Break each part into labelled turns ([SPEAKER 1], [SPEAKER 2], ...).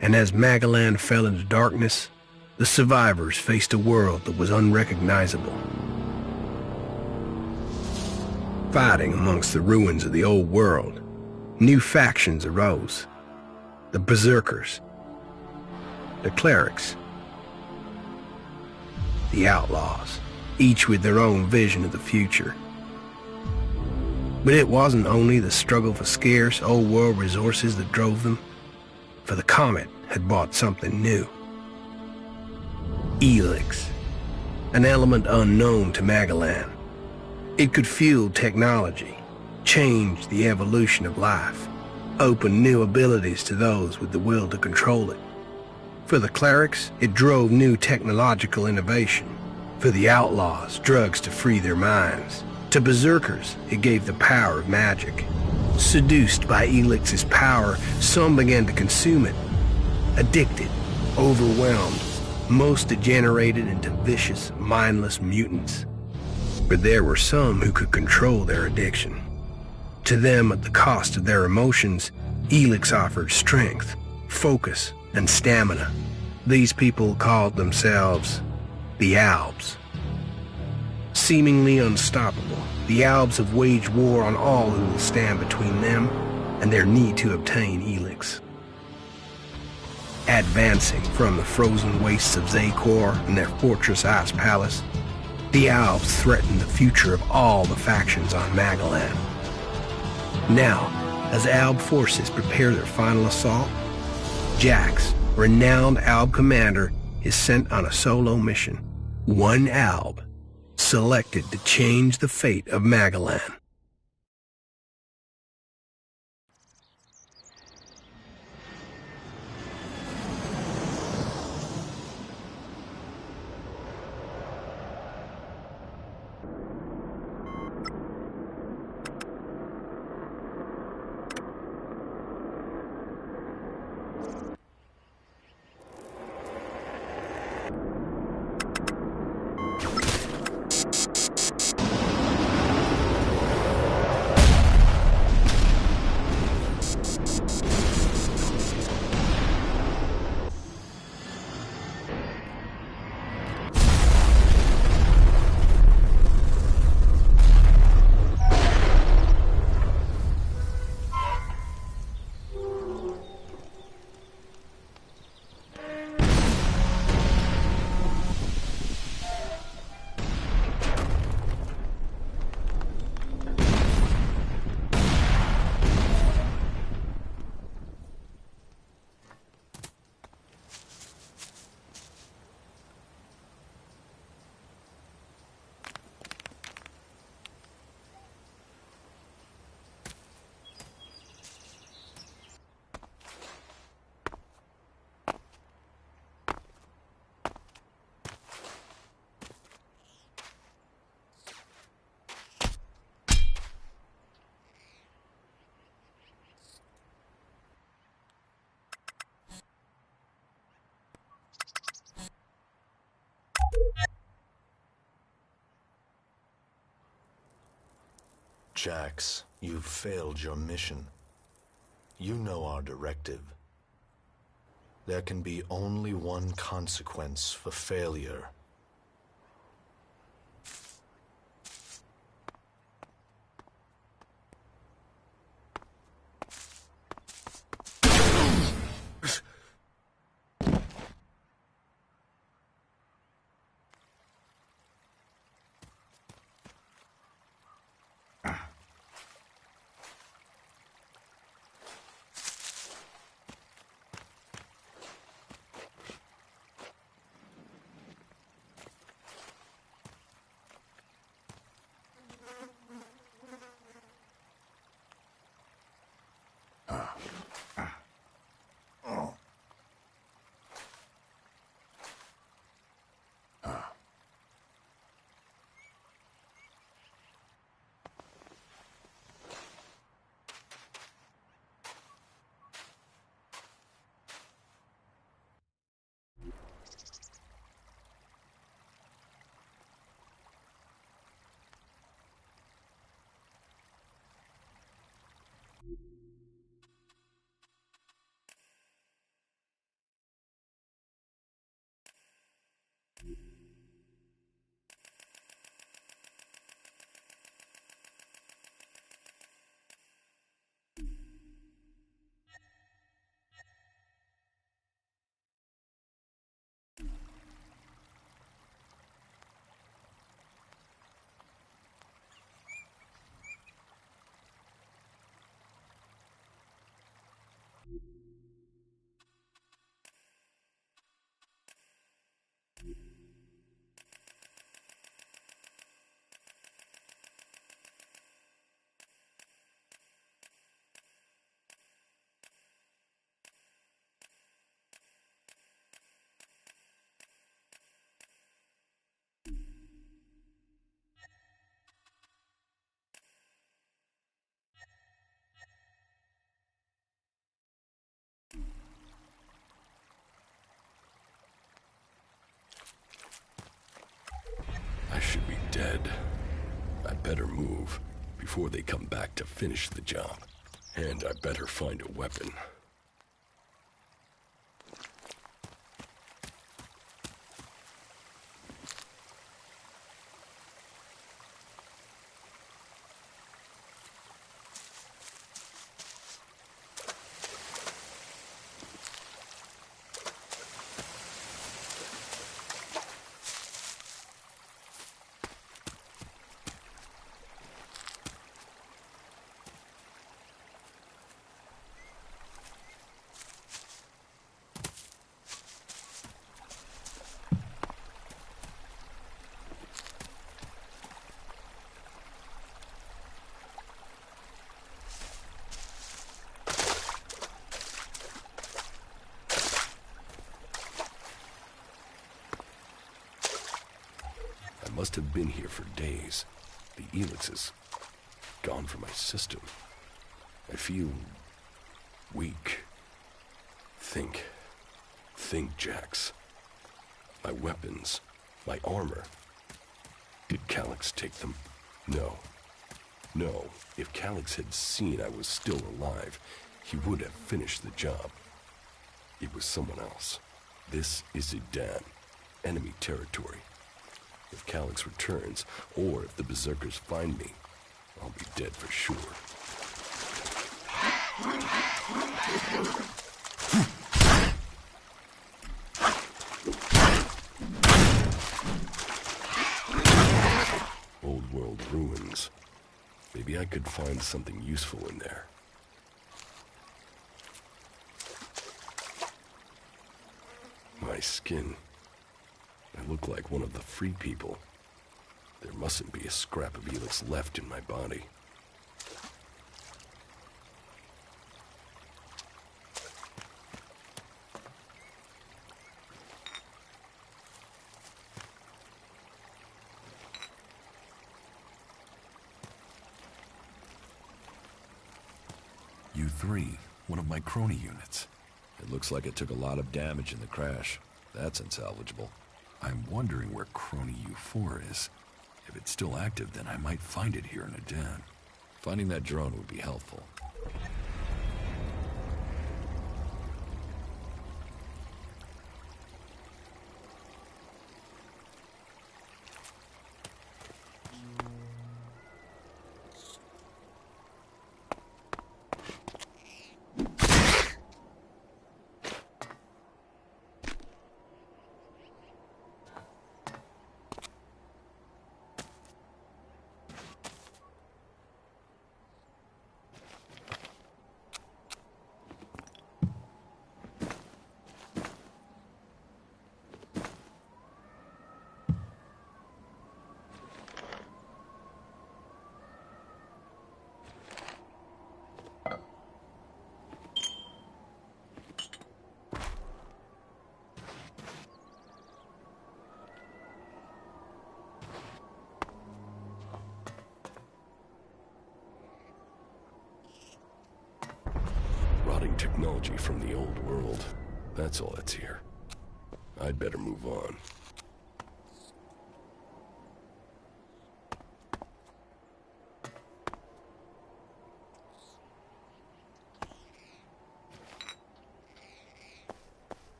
[SPEAKER 1] And as Magellan fell into darkness, the survivors faced a world that was unrecognizable. Fighting amongst the ruins of the old world, new factions arose. The Berserkers, the Clerics, the Outlaws, each with their own vision of the future. But it wasn't only the struggle for scarce old world resources that drove them, for the Comet had brought something new. Elex, an element unknown to Magellan. It could fuel technology, change the evolution of life, open new abilities to those with the will to control it. For the Clerics, it drove new technological innovation. For the Outlaws, drugs to free their minds. To Berserkers, it gave the power of magic. Seduced by Elix's power, some began to consume it. Addicted, overwhelmed, most degenerated into vicious, mindless mutants. But there were some who could control their addiction. To them, at the cost of their emotions, Elex offered strength, focus, and stamina. These people called themselves the Albs. Seemingly unstoppable, the Albs have waged war on all who will stand between them and their need to obtain Elex. Advancing from the frozen wastes of Zakor and their fortress Ice Palace, the Albs threaten the future of all the factions on Magellan. Now, as Alb forces prepare their final assault, Jax, renowned Alb commander, is sent on a solo mission. One Alb, selected to change the fate of Magellan.
[SPEAKER 2] Jax, you've failed your mission. You know our directive. There can be only one consequence for failure.
[SPEAKER 3] dead. I'd better move before they come back to finish the job. And I better find a weapon. I must have been here for days. The Elex is gone from my system. I feel weak. Think, Jax. My weapons, my armor. Did Calyx take them? No. If Calyx had seen I was still alive, he would have finished the job. It was someone else. This is Idan, enemy territory. If Calyx returns, or if the Berserkers find me, I'll be dead for sure. Old world ruins. Maybe I could find something useful in there. My skin. I look like one of the free people. There mustn't be a scrap of Elex left in my body.
[SPEAKER 4] U3, one of my crony units.
[SPEAKER 5] It looks like it took a lot of damage in the crash. That's unsalvageable.
[SPEAKER 4] I'm wondering where crony U4 is. If it's still active, then I might find it here in Idan.
[SPEAKER 5] Finding that drone would be helpful.
[SPEAKER 3] Rotting technology from the old world. That's all that's here. I'd better move on.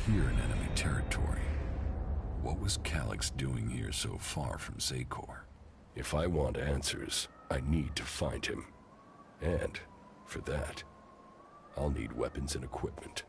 [SPEAKER 4] here in enemy territory. What was Calyx doing here so far from Zakor?
[SPEAKER 3] If I want answers, I need to find him. And, for that, I'll need weapons and equipment.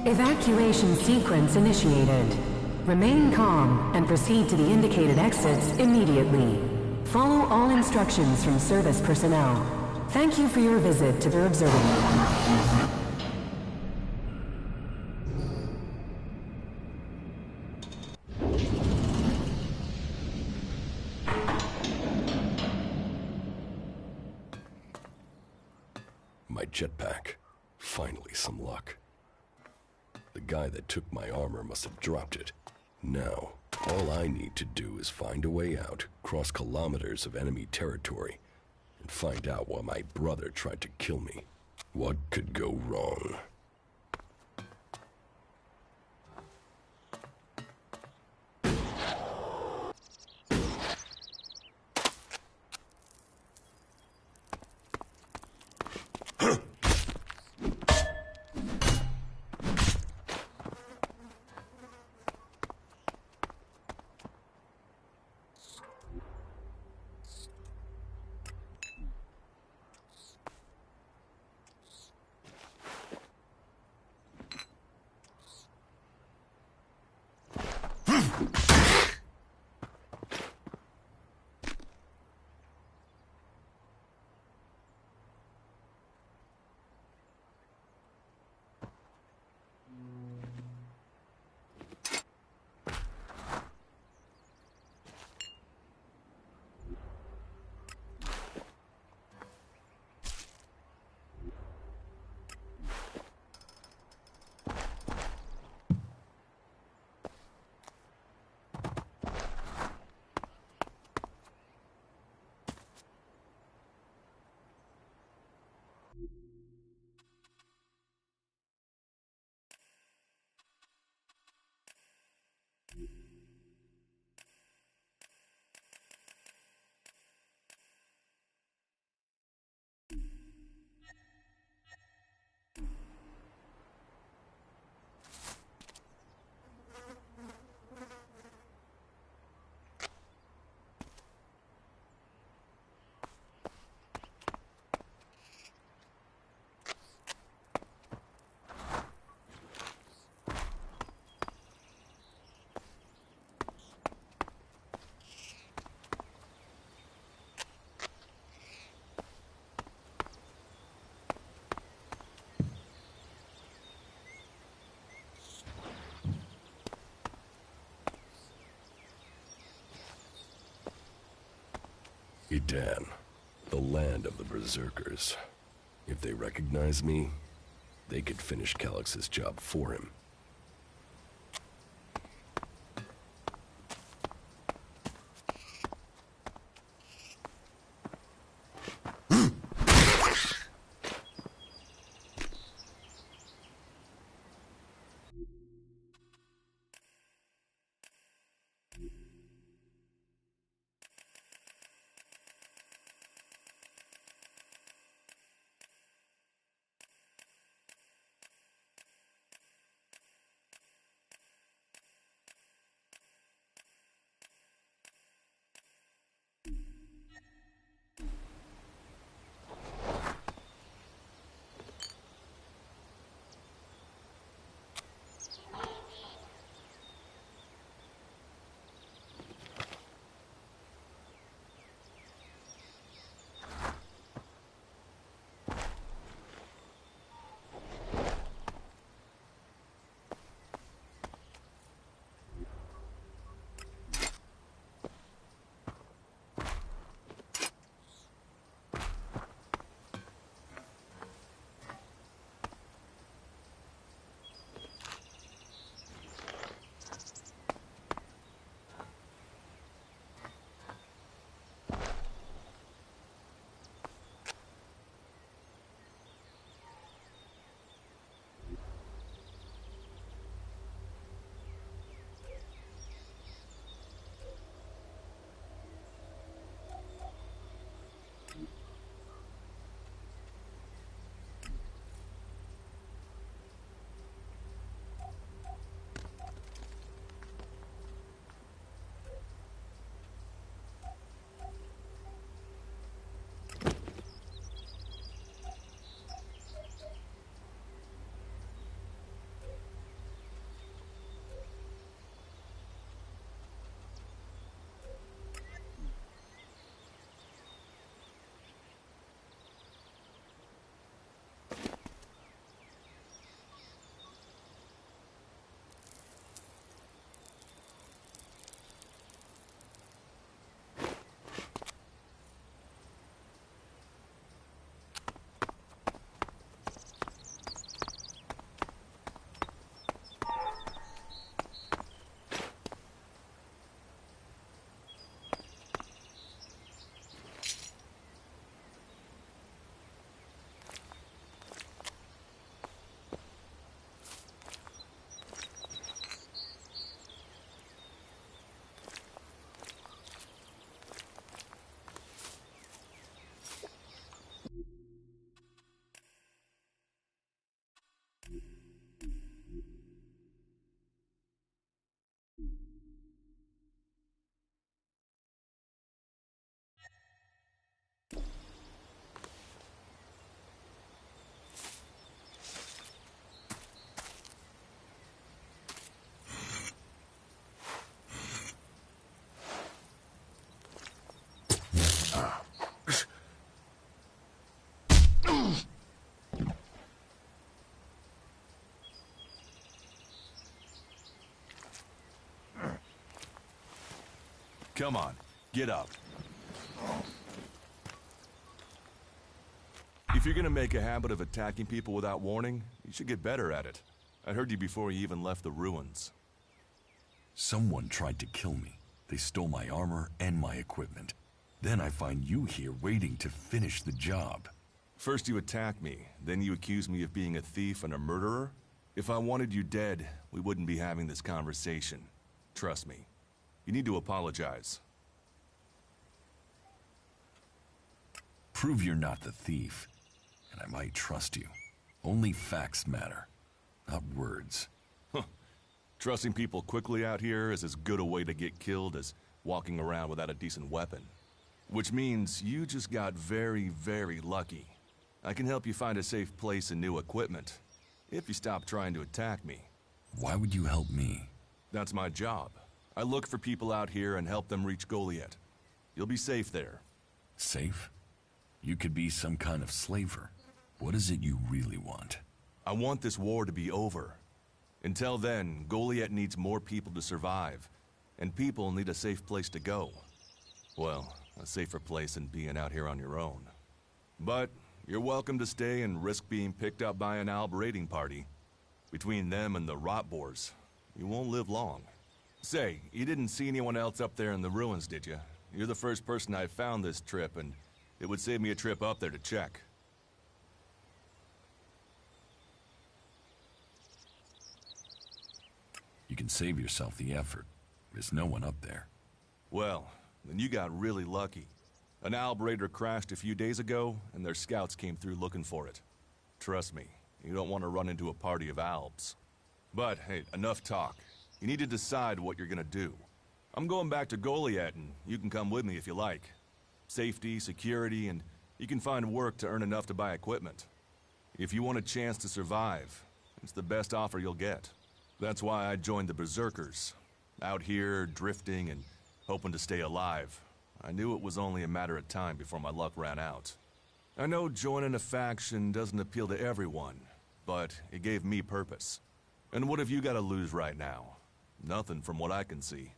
[SPEAKER 6] Evacuation sequence initiated. Remain calm and proceed to the indicated exits immediately. Follow all instructions from service personnel. Thank you for your visit to the observatory.
[SPEAKER 3] My jetpack. Finally, some luck. The guy that took my armor must have dropped it. Now, all I need to do is find a way out, cross kilometers of enemy territory, and find out why my brother tried to kill me. What could go wrong? Edan, the land of the Berserkers. If they recognize me, they could finish Calyx's job for him. Come on, get up. If you're gonna make a habit of attacking people without warning, you should get better at it. I heard you before you even left the ruins.
[SPEAKER 4] Someone tried to kill me. They stole my armor and my equipment. Then I find you here waiting to finish the job.
[SPEAKER 3] First you attack me, then you accuse me of being a thief and a murderer? If I wanted you dead, we wouldn't be having this conversation. Trust me. You need to apologize.
[SPEAKER 4] Prove you're not the thief, and I might trust you. Only facts matter, not words.
[SPEAKER 3] Trusting people quickly out here is as good a way to get killed as walking around without a decent weapon. Which means you just got very, very lucky. I can help you find a safe place and new equipment, if you stop trying to attack me.
[SPEAKER 4] Why would you help me?
[SPEAKER 3] That's my job. I look for people out here and help them reach Goliath. You'll be safe there.
[SPEAKER 4] Safe? You could be some kind of slaver. What is it you really want?
[SPEAKER 3] I want this war to be over. Until then, Goliath needs more people to survive, and people need a safe place to go. Well, a safer place than being out here on your own. But you're welcome to stay and risk being picked up by an Alb raiding party. Between them and the rot boars, you won't live long. Say, you didn't see anyone else up there in the ruins, did you? You're the first person I found this trip, and it would save me a trip up there to check.
[SPEAKER 4] You can save yourself the effort. There's no one up there.
[SPEAKER 3] Well, then you got really lucky. An Alb raider crashed a few days ago, and their scouts came through looking for it. Trust me, you don't want to run into a party of Albs. But, hey, enough talk. You need to decide what you're gonna do. I'm going back to Goliath, and you can come with me if you like. Safety, security, and you can find work to earn enough to buy equipment. If you want a chance to survive, it's the best offer you'll get. That's why I joined the Berserkers. Out here, drifting and hoping to stay alive. I knew it was only a matter of time before my luck ran out. I know joining a faction doesn't appeal to everyone, but it gave me purpose. And what have you got to lose right now? Nothing from what I can see.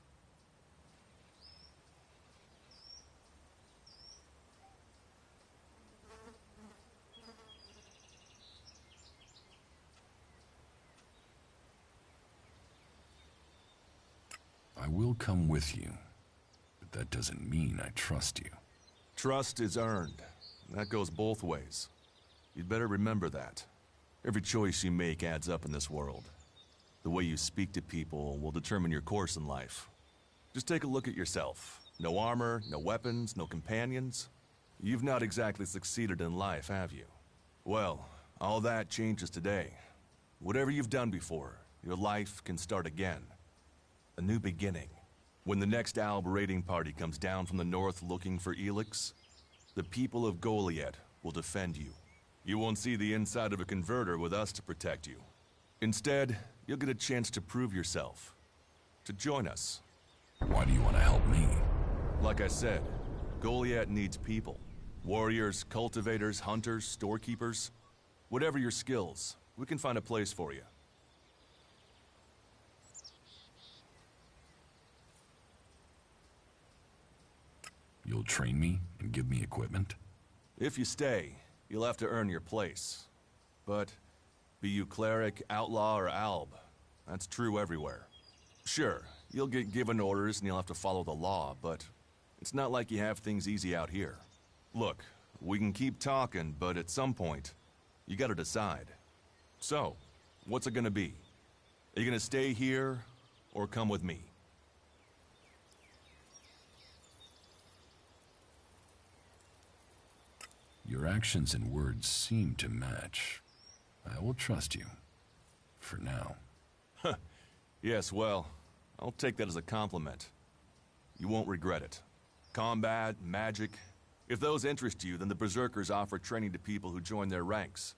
[SPEAKER 4] I will come with you, but that doesn't mean I trust you.
[SPEAKER 3] Trust is earned. That goes both ways. You'd better remember that. Every choice you make adds up in this world. The way you speak to people will determine your course in life. Just take a look at yourself. No armor, no weapons, no companions. You've not exactly succeeded in life, have you? Well, all that changes today. Whatever you've done before, your life can start again. A new beginning. When the next Alb raiding party comes down from the north looking for Elex, the people of Goliath will defend you. You won't see the inside of a converter with us to protect you. Instead, you'll get a chance to prove yourself. To join us.
[SPEAKER 4] Why do you want to help me?
[SPEAKER 3] Like I said, Goliath needs people. Warriors, cultivators, hunters, storekeepers. Whatever your skills, we can find a place for you.
[SPEAKER 4] You'll train me and give me equipment?
[SPEAKER 3] If you stay, you'll have to earn your place. But be you cleric, outlaw, or alb, that's true everywhere. Sure, you'll get given orders and you'll have to follow the law, but it's not like you have things easy out here. Look, we can keep talking, but at some point, you gotta decide. So, what's it gonna be? Are you gonna stay here, or come with me?
[SPEAKER 4] Your actions and words seem to match. I will trust you. For now.
[SPEAKER 3] Yes, well, I'll take that as a compliment. You won't regret it. Combat, magic. If those interest you, then the Berserkers offer training to people who join their ranks.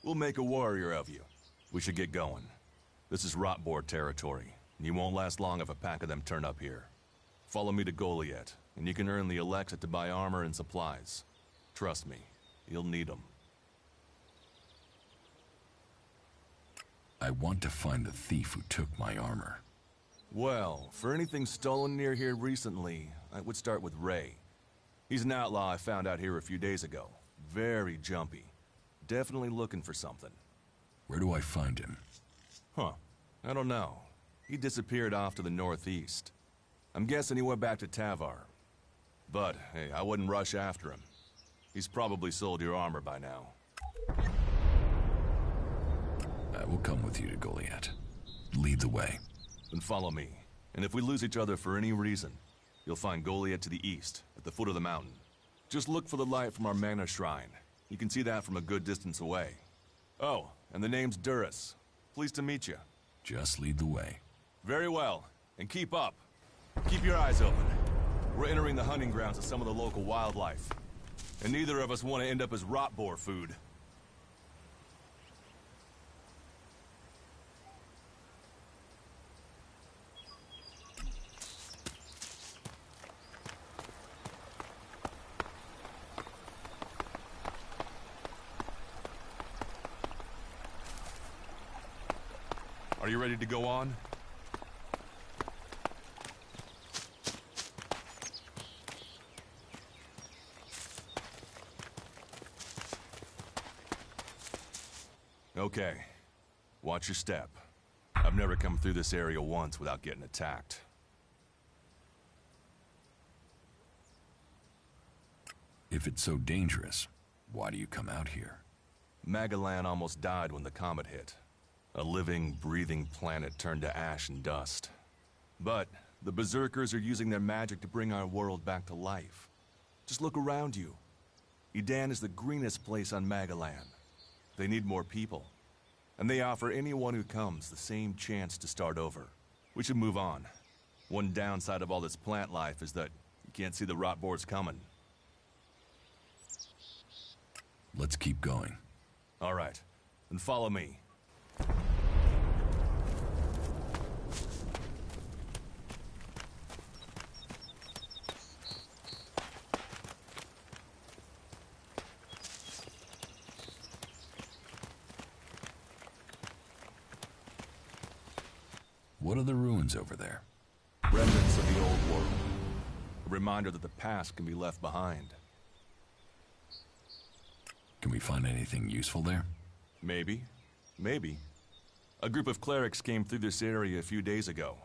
[SPEAKER 3] We'll make a warrior of you. We should get going. This is Rotboar territory, and you won't last long if a pack of them turn up here. Follow me to Goliath, and you can earn the Elex to buy armor and supplies. Trust me, you'll need them.
[SPEAKER 4] I want to find the thief who took my armor.
[SPEAKER 3] Well, for anything stolen near here recently, I would start with Ray. He's an outlaw I found out here a few days ago. Very jumpy. Definitely looking for something.
[SPEAKER 4] Where do I find him?
[SPEAKER 3] Huh. I don't know. He disappeared off to the northeast. I'm guessing he went back to Tavar. But, hey, I wouldn't rush after him. He's probably sold your armor by now.
[SPEAKER 4] I will come with you to Goliath. Lead the way.
[SPEAKER 3] Then follow me. And if we lose each other for any reason, you'll find Goliath to the east, at the foot of the mountain. Just look for the light from our mana shrine. You can see that from a good distance away. Oh, and the name's Duras. Pleased to meet you.
[SPEAKER 4] Just lead the way.
[SPEAKER 3] Very well. And keep up. Keep your eyes open. We're entering the hunting grounds of some of the local wildlife. And neither of us want to end up as rot boar food. Are you ready to go on? Okay. Watch your step. I've never come through this area once without getting attacked.
[SPEAKER 4] If it's so dangerous, why do you come out here?
[SPEAKER 3] Magalan almost died when the comet hit. A living, breathing planet turned to ash and dust. But the Berserkers are using their magic to bring our world back to life. Just look around you. Edan is the greenest place on Magalan. They need more people. And they offer anyone who comes the same chance to start over. We should move on. One downside of all this plant life is that you can't see the rot boars coming.
[SPEAKER 4] Let's keep going.
[SPEAKER 3] All right. Then follow me.
[SPEAKER 4] What are the ruins over there?
[SPEAKER 3] Remnants of the old world. A reminder that the past can be left behind.
[SPEAKER 4] Can we find anything useful there?
[SPEAKER 3] Maybe. Maybe. A group of clerics came through this area a few days ago.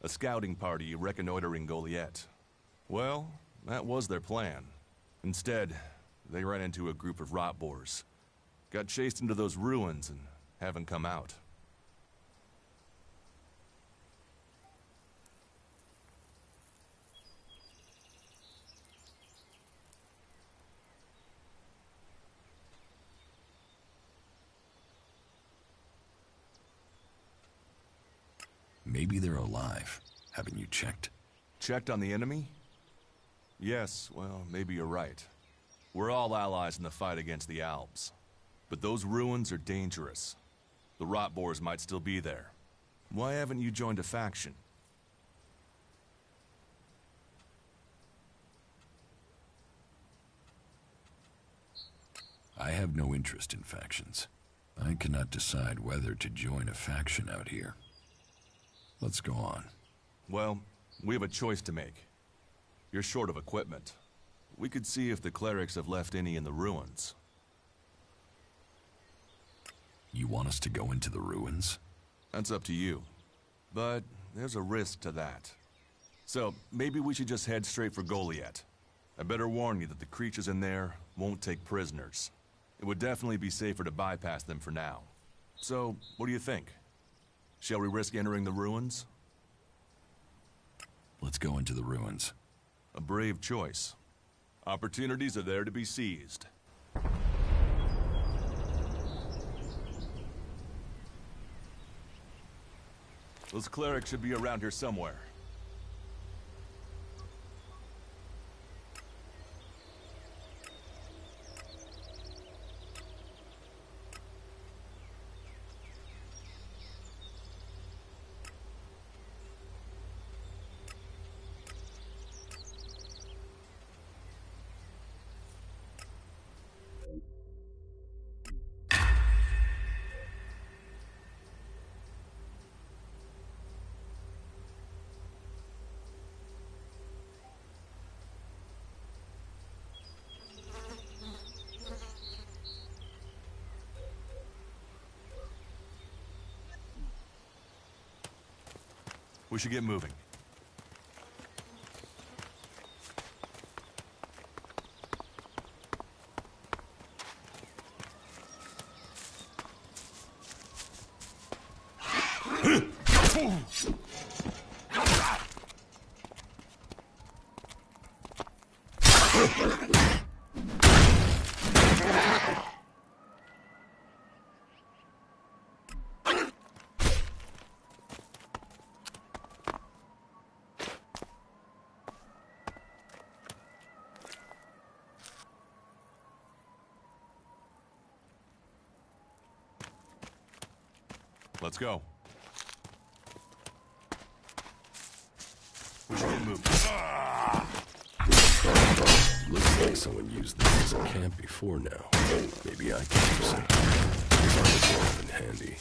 [SPEAKER 3] A scouting party reconnoitering Goliath. Well, that was their plan. Instead, they ran into a group of rot boars. Got chased into those ruins and haven't come out.
[SPEAKER 4] Maybe they're alive. Haven't you checked?
[SPEAKER 3] Checked on the enemy? Yes, well, maybe you're right. We're all allies in the fight against the Alps. But those ruins are dangerous. The rot boars might still be there. Why haven't you joined a faction?
[SPEAKER 4] I have no interest in factions. I cannot decide whether to join a faction out here. Let's go on.
[SPEAKER 3] Well, we have a choice to make. You're short of equipment. We could see if the clerics have left any in the ruins.
[SPEAKER 4] You want us to go into the ruins?
[SPEAKER 3] That's up to you. But there's a risk to that. So, maybe we should just head straight for Goliath. I better warn you that the creatures in there won't take prisoners. It would definitely be safer to bypass them for now. So, what do you think? Shall we risk entering the ruins?
[SPEAKER 4] Let's go into the ruins.
[SPEAKER 3] A brave choice. Opportunities are there to be seized. Those clerics should be around here somewhere.
[SPEAKER 4] We should get moving. Let's go. We should get moving.
[SPEAKER 3] Looks like someone used this as a camp before now. Maybe I can use it. It's always been handy.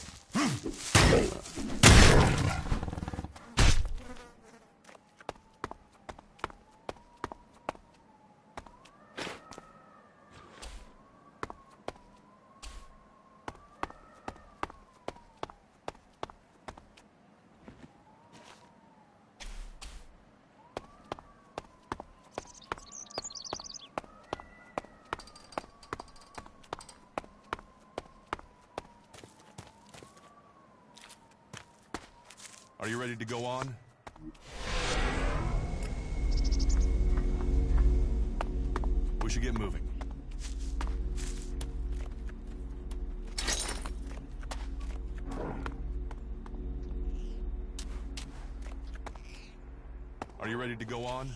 [SPEAKER 4] Are you ready to go on? We should get moving. Are you ready to go on?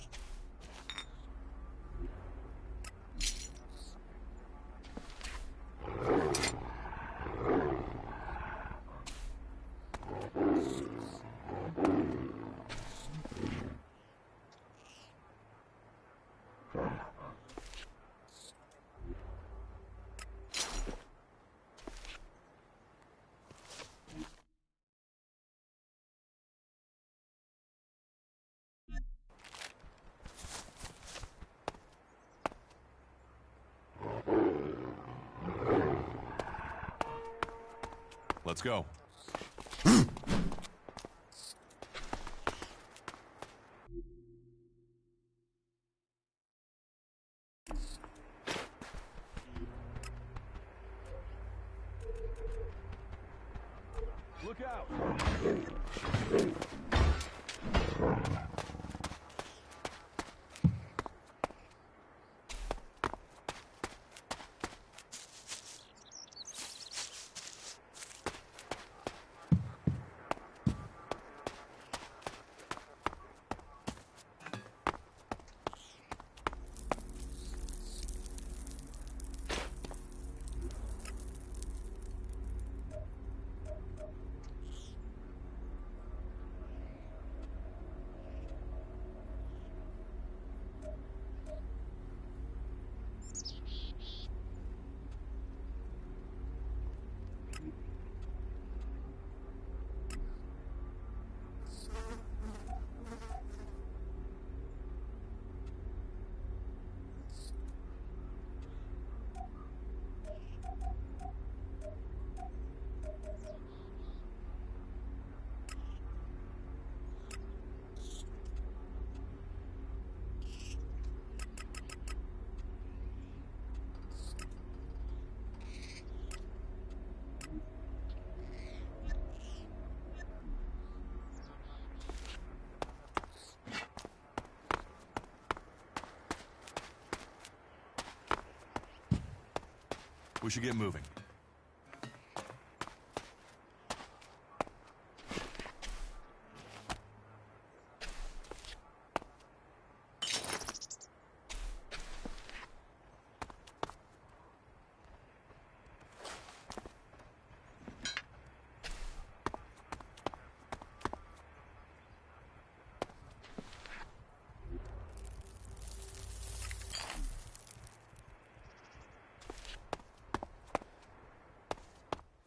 [SPEAKER 4] Let's go. Look out! We should get moving.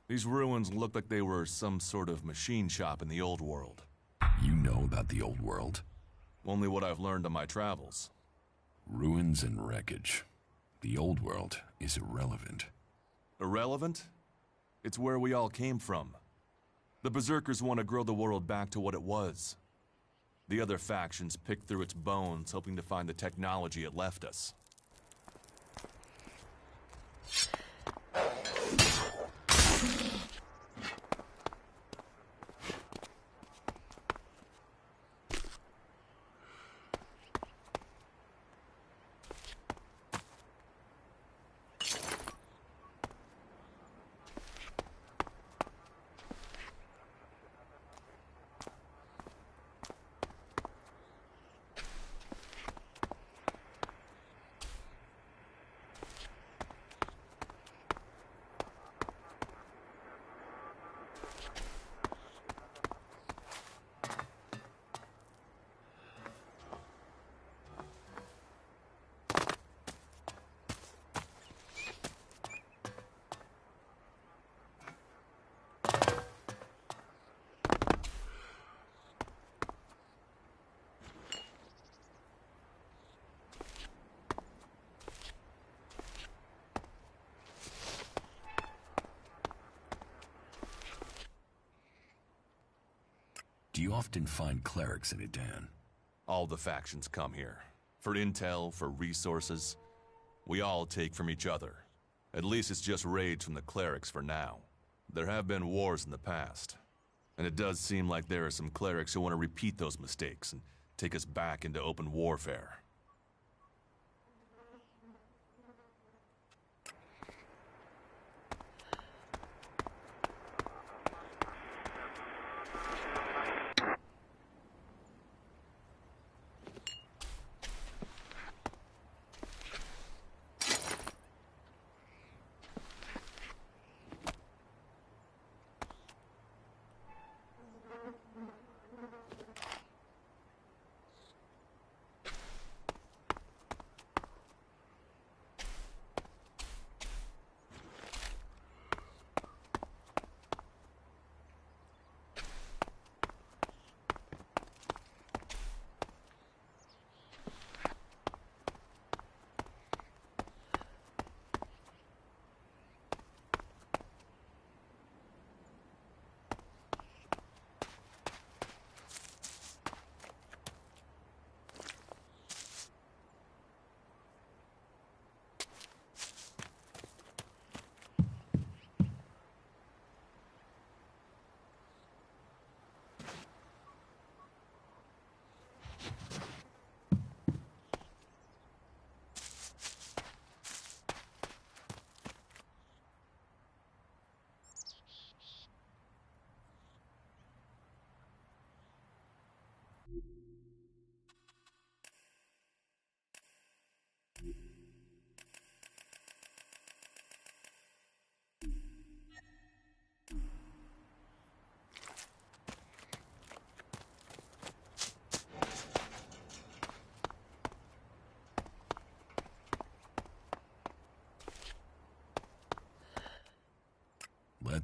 [SPEAKER 4] These ruins look like they were some sort of machine shop in the old world. You know about the old world?
[SPEAKER 3] Only what I've learned on my travels.
[SPEAKER 4] Ruins and wreckage. The old world is irrelevant.
[SPEAKER 3] Irrelevant? It's where we all came from. The Berserkers want to grow the world back to what it was.
[SPEAKER 7] The other factions picked through its bones, hoping to find the technology it left us.
[SPEAKER 4] Do you often find clerics in Edan?
[SPEAKER 7] All the factions come here. For intel, for resources. We all take from each other. At least it's just raids from the clerics for now. There have been wars in the past. And it does seem like there are some clerics who want to repeat those mistakes and take us back into open warfare.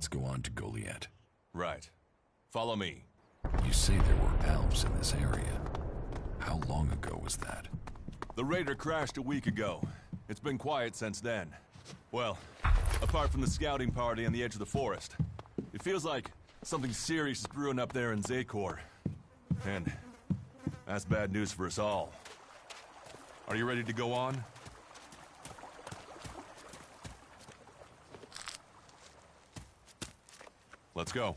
[SPEAKER 4] Let's go on to Goliath.
[SPEAKER 7] Right. Follow me.
[SPEAKER 4] You say there were elves in this area. How long ago was that?
[SPEAKER 7] The raider crashed a week ago. It's been quiet since then. Well, apart from the scouting party on the edge of the forest. It feels like something serious is brewing up there in Zakor. And that's bad news for us all. Are you ready to go on? Let's go.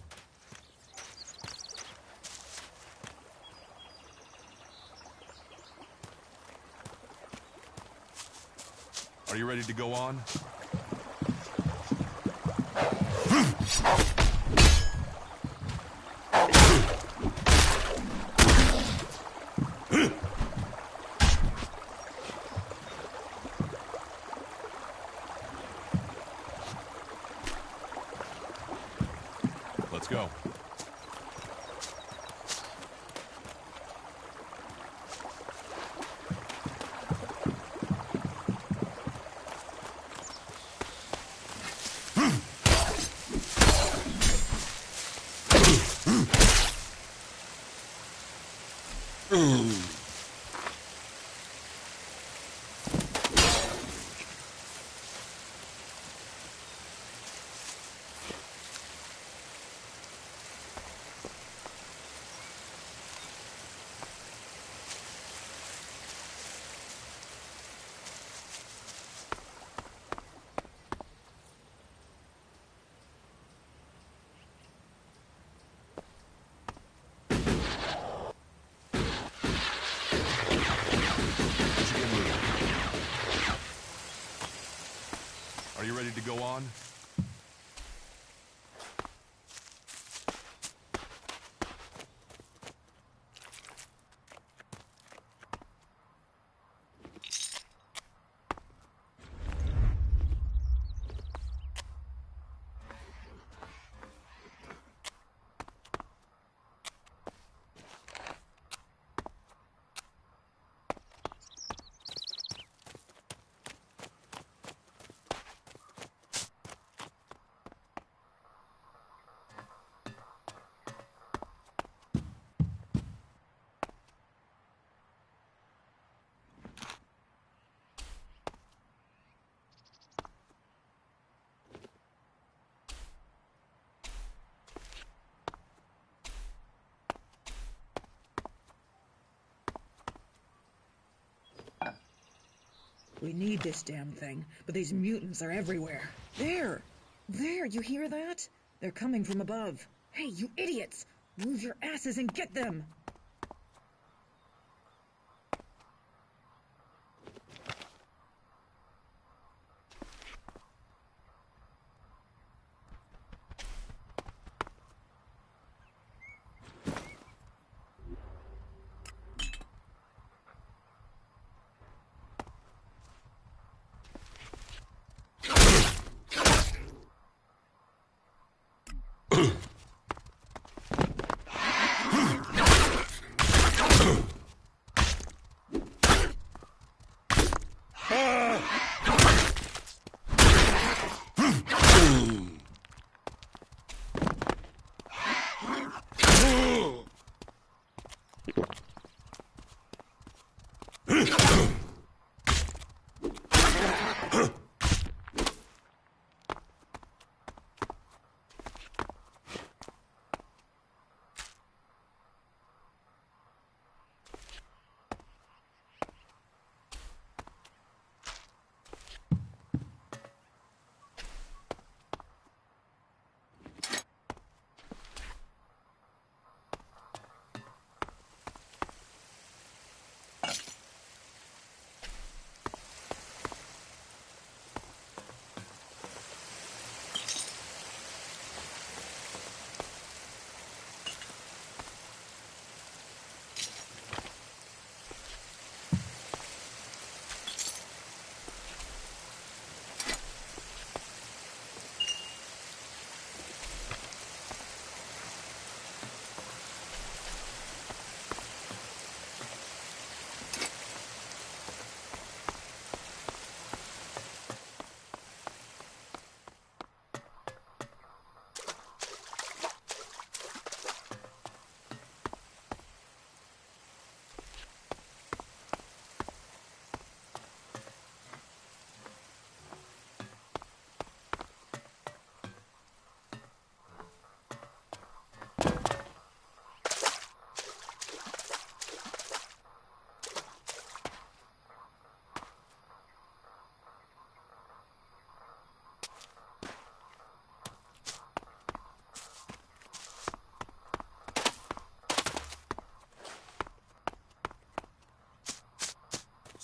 [SPEAKER 7] Are you ready to go on? Let's go. go on?
[SPEAKER 8] We need this damn thing, but these mutants are everywhere. There! There, you hear that? They're coming from above. Hey, you idiots! Move your asses and get them!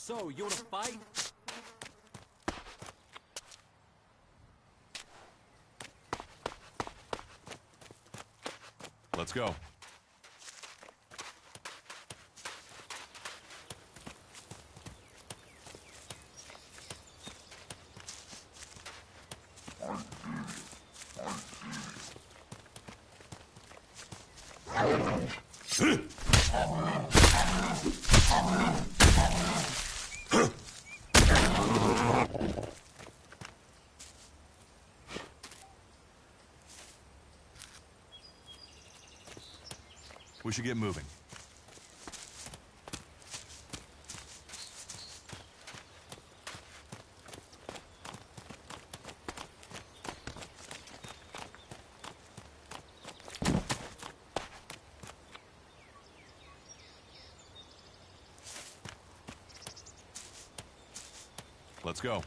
[SPEAKER 9] So, you wanna fight?
[SPEAKER 7] Let's go. We should get moving. Let's go.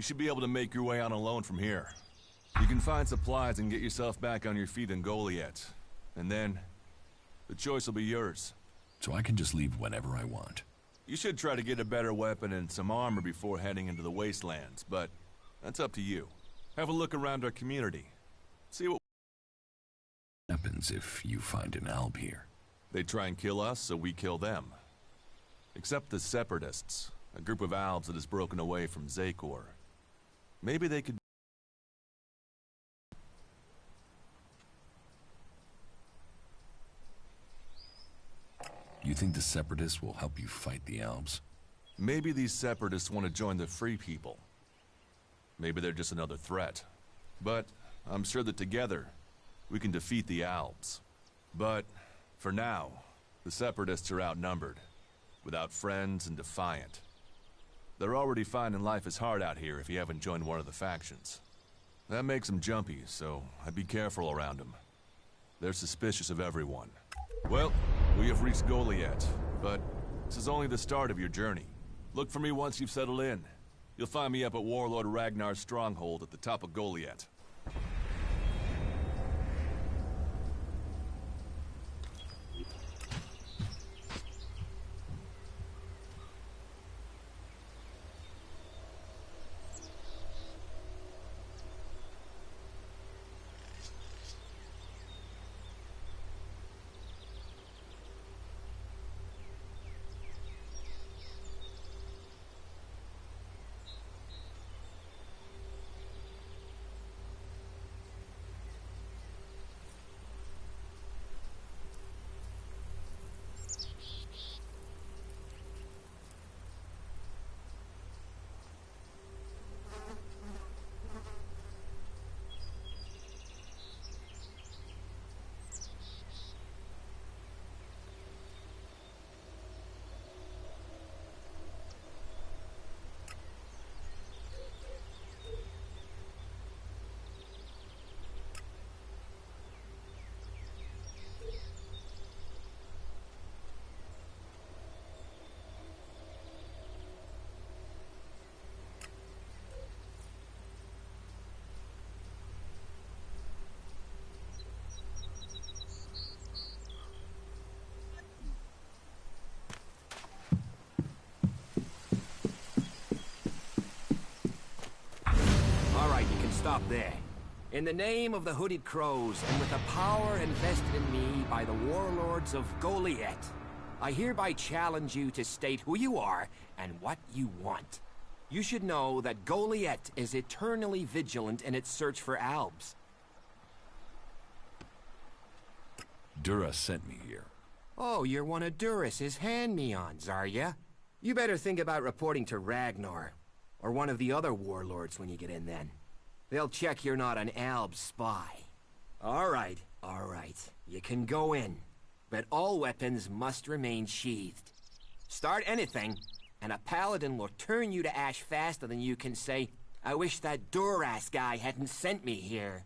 [SPEAKER 7] You should be able to make your way on alone from here. You can find supplies and get yourself back on your feet in Goliath. And then, the choice will be yours.
[SPEAKER 4] So I can just leave whenever I want.
[SPEAKER 7] You should try to get a better weapon and some armor before heading into the wastelands, but that's up to you. Have a look around our community. See what
[SPEAKER 4] Happens if you find an alb here.
[SPEAKER 7] they try and kill us, so we kill them. Except the Separatists, a group of Albs that has broken away from Zakor. Maybe they could...
[SPEAKER 4] You think the Separatists will help you fight the Albs?
[SPEAKER 7] Maybe these Separatists want to join the Free People. Maybe they're just another threat. But I'm sure that together, we can defeat the Albs. But, for now, the Separatists are outnumbered. Without friends and defiant. They're already finding life is hard out here if you haven't joined one of the factions. That makes them jumpy, so I'd be careful around them. They're suspicious of everyone. Well, we have reached Goliath, but this is only the start of your journey. Look for me once you've settled in. You'll find me up at Warlord Ragnar's stronghold at the top of Goliath.
[SPEAKER 9] Stop there. In the name of the Hooded Crows, and with the power invested in me by the warlords of Goliath, I hereby challenge you to state who you are and what you want. You should know that Goliath is eternally vigilant in its search for Albs.
[SPEAKER 4] Dura sent me here.
[SPEAKER 9] Oh, you're one of Duras's hand-me-ons, are ya? You better think about reporting to Ragnar, or one of the other warlords when you get in then. They'll check you're not an Alb spy. All right. You can go in. But all weapons must remain sheathed. Start anything, and a paladin will turn you to ash faster than you can say, I wish that Duras guy hadn't sent me here.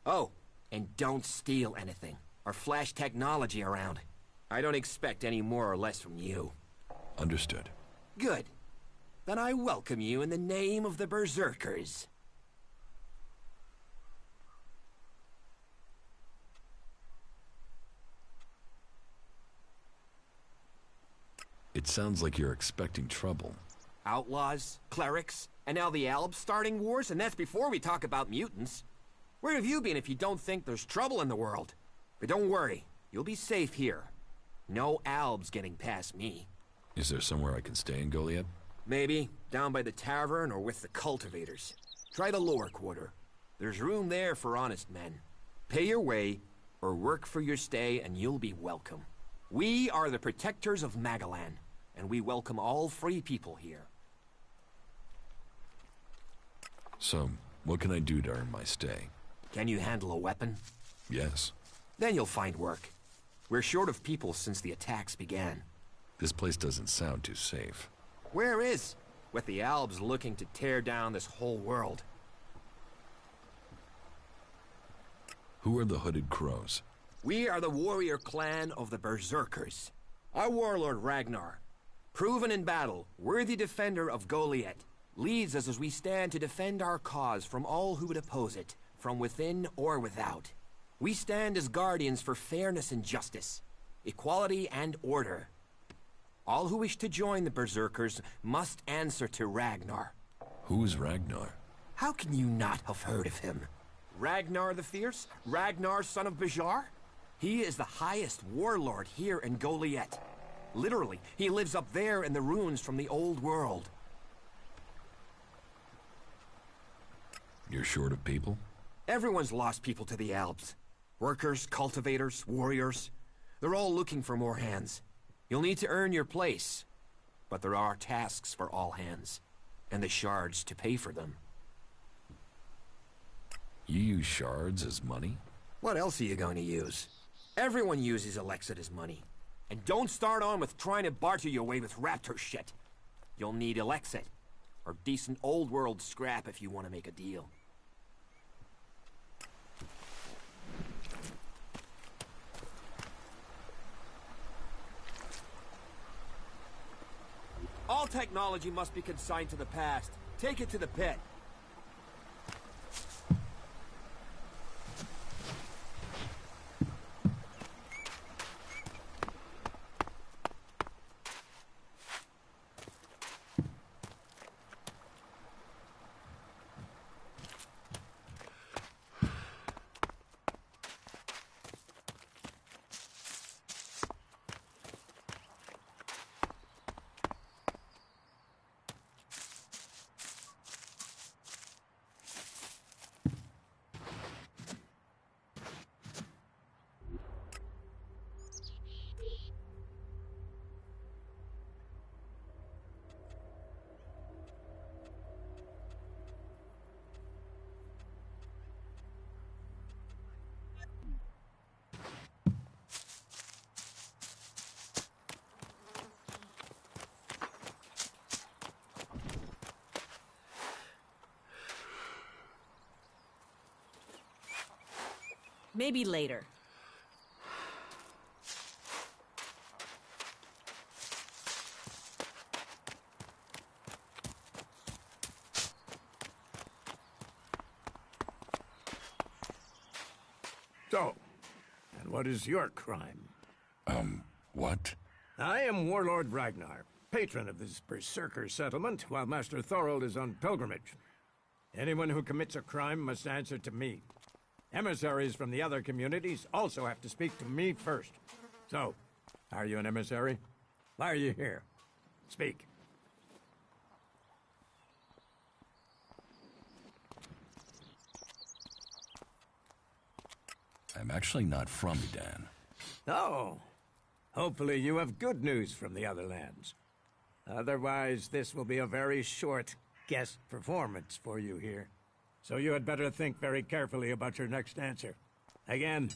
[SPEAKER 9] Oh, and don't steal anything, or flash technology around. I don't expect any more or less from you.
[SPEAKER 4] Understood.
[SPEAKER 9] Good. Then I welcome you in the name of the Berserkers.
[SPEAKER 4] It sounds like you're expecting trouble.
[SPEAKER 9] Outlaws, clerics, and now the Albs starting wars, and that's before we talk about mutants. Where have you been if you don't think there's trouble in the world? But don't worry, you'll be safe here. No Albs getting past me.
[SPEAKER 4] Is there somewhere I can stay in Goliath?
[SPEAKER 9] Maybe, down by the tavern or with the cultivators. Try the lower quarter. There's room there for honest men. Pay your way, or work for your stay, and you'll be welcome. We are the protectors of Magalan, and we welcome all free people here.
[SPEAKER 4] So, what can I do to earn my stay?
[SPEAKER 9] Can you handle a weapon?
[SPEAKER 4] Yes.
[SPEAKER 9] Then you'll find work. We're short of people since the attacks began.
[SPEAKER 4] This place doesn't sound too safe.
[SPEAKER 9] Where is? With the Albs looking to tear down this whole world.
[SPEAKER 4] Who are the Hooded Crows?
[SPEAKER 9] We are the warrior clan of the Berserkers. Our warlord Ragnar, proven in battle, worthy defender of Goliath, leads us as we stand to defend our cause from all who would oppose it, from within or without. We stand as guardians for fairness and justice, equality and order. All who wish to join the Berserkers must answer to Ragnar.
[SPEAKER 5] Who's Ragnar?
[SPEAKER 9] How can you not have heard of him? Ragnar the Fierce? Ragnar, son of Bajar? He is the highest warlord here in Goliath. Literally, he lives up there in the ruins from the old world.
[SPEAKER 5] You're short of people?
[SPEAKER 9] Everyone's lost people to the Alps. Workers, cultivators, warriors. They're all looking for more hands. You'll need to earn your place. But there are tasks for all hands, and the shards to pay for them.
[SPEAKER 5] You use shards as money?
[SPEAKER 9] What else are you going to use? Everyone uses Elex as money. And don't start on with trying to barter your way with raptor shit. You'll need Elex or decent old world scrap if you want to make a deal. All technology must be consigned to the past. Take it to the pit.
[SPEAKER 10] Maybe later.
[SPEAKER 11] So, and what is your crime?
[SPEAKER 4] What?
[SPEAKER 11] I am Warlord Ragnar, patron of this Berserker settlement, while Master Thorold is on pilgrimage. Anyone who commits a crime must answer to me. Emissaries from the other communities also have to speak to me first. So, are you an emissary? Why are you here? Speak.
[SPEAKER 4] I'm actually not from Edan.
[SPEAKER 11] Oh. Hopefully you have good news from the other lands. Otherwise, this will be a very short guest performance for you here. So you had better think very carefully about your next answer. Again,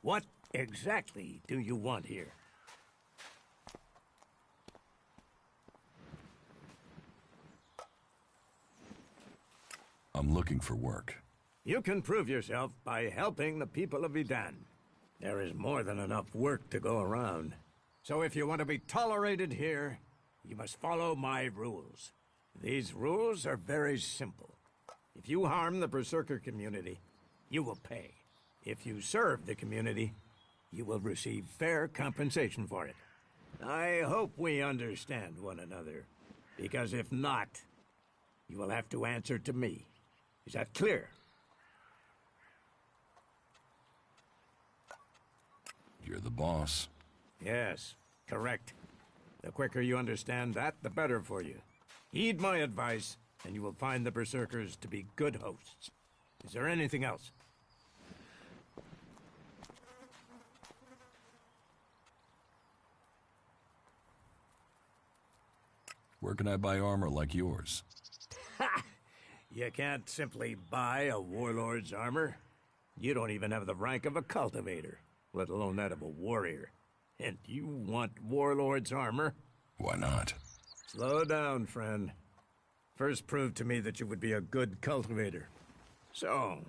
[SPEAKER 11] what exactly do you want here?
[SPEAKER 4] I'm looking for work.
[SPEAKER 11] You can prove yourself by helping the people of Edan. There is more than enough work to go around. So if you want to be tolerated here, you must follow my rules. These rules are very simple. If you harm the Berserker community, you will pay. If you serve the community, you will receive fair compensation for it. I hope we understand one another, because if not, you will have to answer to me. Is that clear?
[SPEAKER 4] You're the boss.
[SPEAKER 11] Yes, correct. The quicker you understand that, the better for you. Heed my advice, and you will find the Berserkers to be good hosts. Is there anything else?
[SPEAKER 4] Where can I buy armor like yours?
[SPEAKER 11] Ha! You can't simply buy a warlord's armor. You don't even have the rank of a cultivator, let alone that of a warrior. And you want warlord's armor?
[SPEAKER 4] Why not?
[SPEAKER 11] Slow down, friend. First prove to me that you would be a good cultivator. So,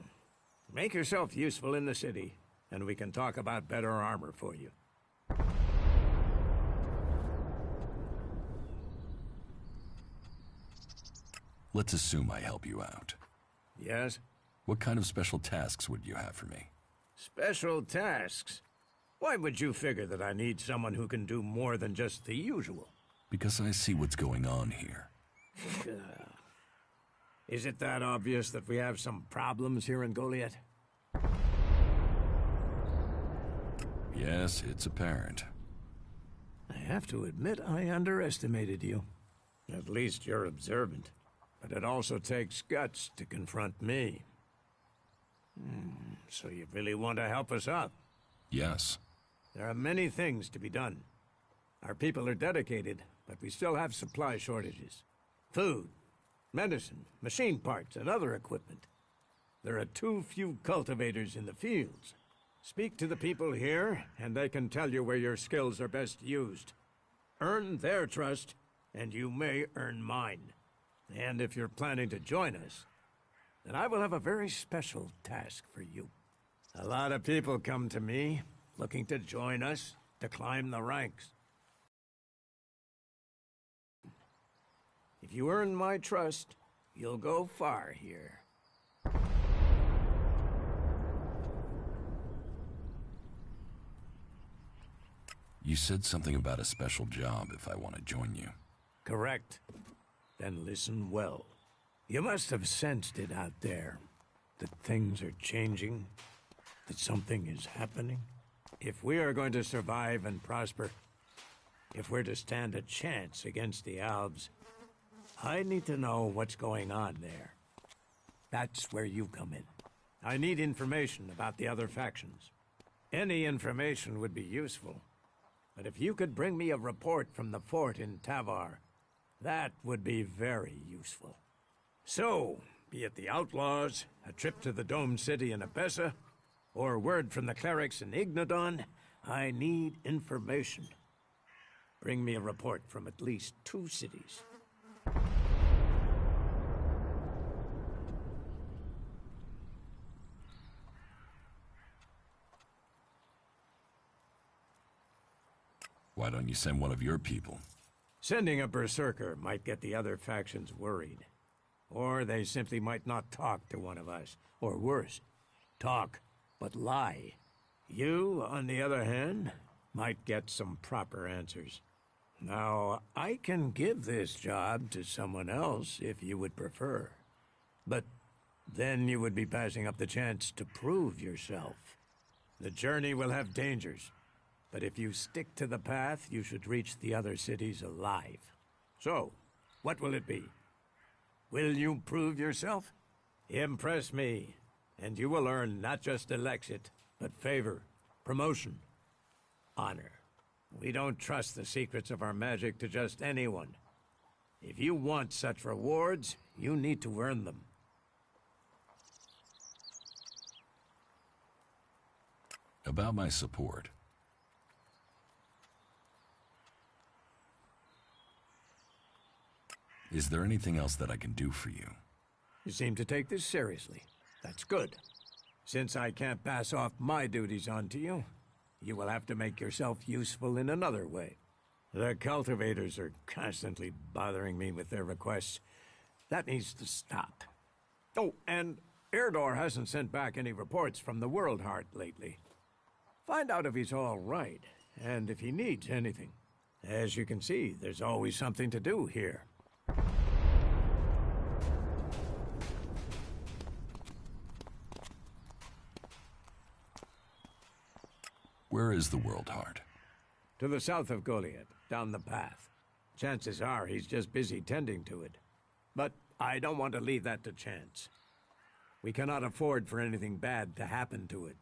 [SPEAKER 11] make yourself useful in the city, and we can talk about better armor for you.
[SPEAKER 4] Let's assume I help you out.
[SPEAKER 11] Yes?
[SPEAKER 4] What kind of special tasks would you have for me?
[SPEAKER 11] Special tasks? Why would you figure that I need someone who can do more than just the usual?
[SPEAKER 4] Because I see what's going on here.
[SPEAKER 11] Is it that obvious that we have some problems here in Goliath?
[SPEAKER 4] Yes, it's apparent.
[SPEAKER 11] I have to admit I underestimated you. At least you're observant. But it also takes guts to confront me. So you really want to help us out?
[SPEAKER 4] Yes.
[SPEAKER 11] There are many things to be done. Our people are dedicated, but we still have supply shortages. Food, medicine, machine parts, and other equipment. There are too few cultivators in the fields. Speak to the people here, and they can tell you where your skills are best used. Earn their trust, and you may earn mine. And if you're planning to join us, then I will have a very special task for you. A lot of people come to me, looking to join us, to climb the ranks. If you earn my trust, you'll go far here.
[SPEAKER 4] You said something about a special job if I want to join you.
[SPEAKER 11] Correct. Then listen well. You must have sensed it out there, that things are changing, that something is happening. If we are going to survive and prosper, if we're to stand a chance against the Albs, I need to know what's going on there. That's where you come in. I need information about the other factions. Any information would be useful. But if you could bring me a report from the fort in Tavar, that would be very useful. So, be it the Outlaws, a trip to the Dome City in Abessa, or word from the clerics in Ignodon, I need information. Bring me a report from at least 2 cities.
[SPEAKER 4] Why don't you send one of your people?
[SPEAKER 11] Sending a berserker might get the other factions worried. Or they simply might not talk to one of us. Or worse, talk, but lie. You, on the other hand, might get some proper answers. Now, I can give this job to someone else if you would prefer. But then you would be passing up the chance to prove yourself. The journey will have dangers. But if you stick to the path, you should reach the other cities alive. So, what will it be? Will you prove yourself? Impress me, and you will earn not just Elexit, but favor, promotion, honor. We don't trust the secrets of our magic to just anyone. If you want such rewards, you need to earn them.
[SPEAKER 4] About my support. Is there anything else that I can do for you?
[SPEAKER 11] You seem to take this seriously. That's good. Since I can't pass off my duties onto you, you will have to make yourself useful in another way. The cultivators are constantly bothering me with their requests. That needs to stop. Oh, and Erdor hasn't sent back any reports from the World Heart lately. Find out if he's all right, and if he needs anything. As you can see, there's always something to do here.
[SPEAKER 4] Where is the World Heart?
[SPEAKER 11] To the south of Goliath, down the path. Chances are he's just busy tending to it. But I don't want to leave that to chance. We cannot afford for anything bad to happen to it.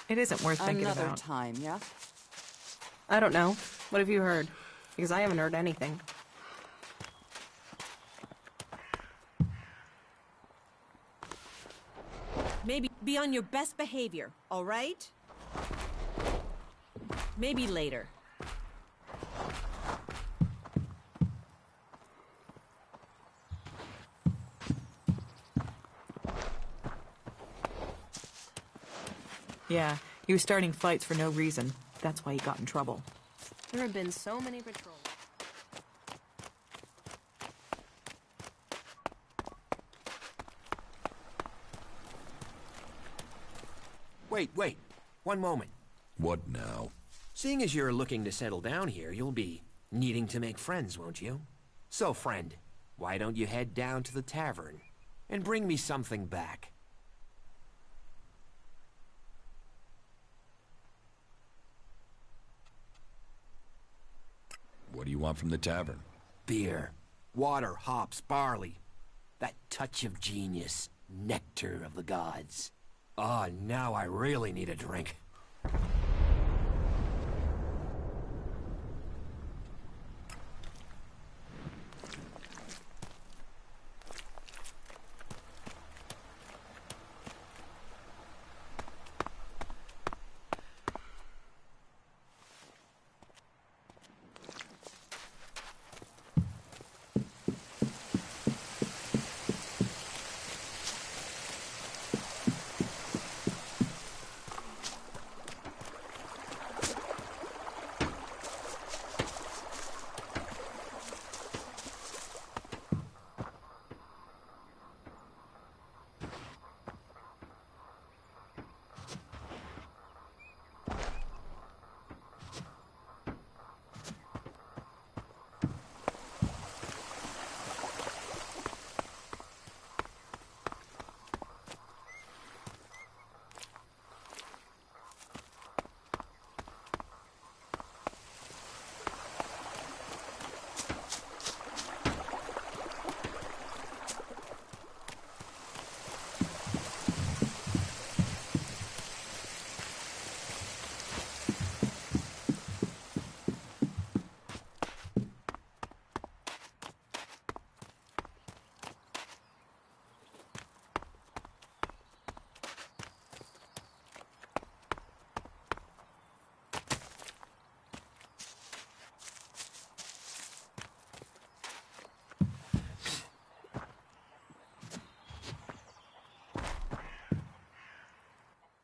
[SPEAKER 10] It isn't worth thinking
[SPEAKER 12] Another
[SPEAKER 10] about.
[SPEAKER 12] time, yeah?
[SPEAKER 10] I don't know. What have you heard? Because I haven't heard anything.
[SPEAKER 13] Maybe be on your best behavior, all right? Maybe later.
[SPEAKER 10] Yeah, he was starting fights for no reason. That's why he got in trouble.
[SPEAKER 13] There have been so many patrols.
[SPEAKER 9] Wait. One moment.
[SPEAKER 4] What now?
[SPEAKER 9] Seeing as you're looking to settle down here, you'll be needing to make friends, won't you? So, friend, why don't you head down to the tavern and bring me something back?
[SPEAKER 5] What do you want from the tavern?
[SPEAKER 9] Beer, water, hops, barley. That touch of genius, nectar of the gods. Ah, now I really need a drink.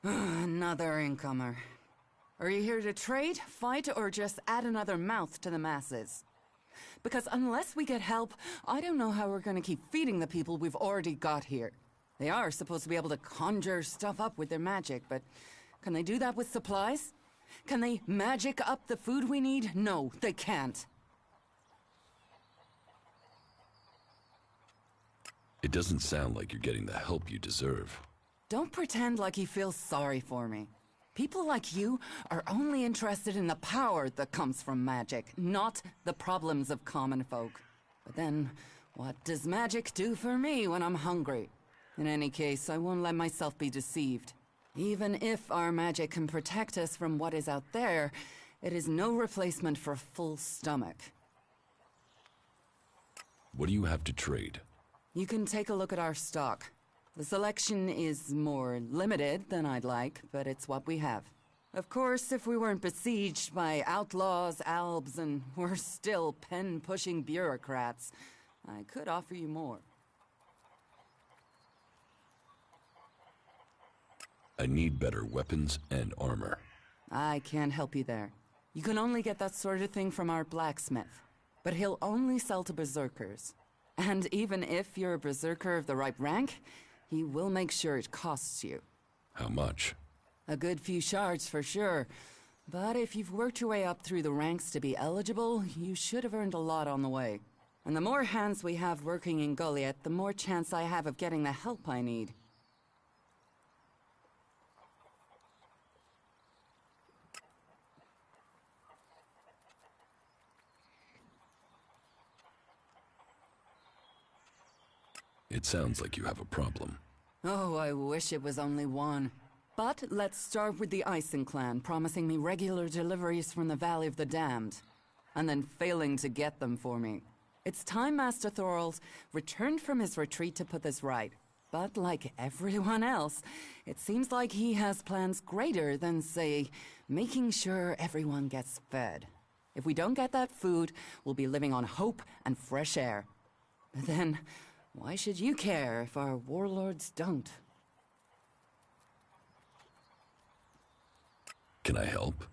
[SPEAKER 12] Another incomer. Are you here to trade, fight, or just add another mouth to the masses? Because unless we get help, I don't know how we're gonna keep feeding the people we've already got here. They are supposed to be able to conjure stuff up with their magic, but can they do that with supplies? Can they magic up the food we need? No, they can't.
[SPEAKER 4] It doesn't sound like you're getting the help you deserve.
[SPEAKER 12] Don't pretend like you feel sorry for me. People like you are only interested in the power that comes from magic, not the problems of common folk. But then, what does magic do for me when I'm hungry? In any case, I won't let myself be deceived. Even if our magic can protect us from what is out there, it is no replacement for a full stomach.
[SPEAKER 4] What do you have to trade?
[SPEAKER 12] You can take a look at our stock. The selection is more limited than I'd like, but it's what we have. Of course, if we weren't besieged by outlaws, albs, and we're still pen-pushing bureaucrats, I could offer you more.
[SPEAKER 4] I need better weapons and armor.
[SPEAKER 12] I can't help you there. You can only get that sort of thing from our blacksmith. But he'll only sell to berserkers. And even if you're a berserker of the right rank, he will make sure it costs you.
[SPEAKER 4] How much?
[SPEAKER 12] A good few shards for sure. But if you've worked your way up through the ranks to be eligible, you should have earned a lot on the way. And the more hands we have working in Goliath, the more chance I have of getting the help I need.
[SPEAKER 4] It sounds like you have a problem.
[SPEAKER 12] Oh, I wish it was only one. But let's start with the Ison clan, promising me regular deliveries from the Valley of the Damned, and then failing to get them for me. It's time Master Thorald returned from his retreat to put this right. But like everyone else, it seems like he has plans greater than, say, making sure everyone gets fed. If we don't get that food, we'll be living on hope and fresh air. But then, why should you care if our warlords don't?
[SPEAKER 4] Can I help?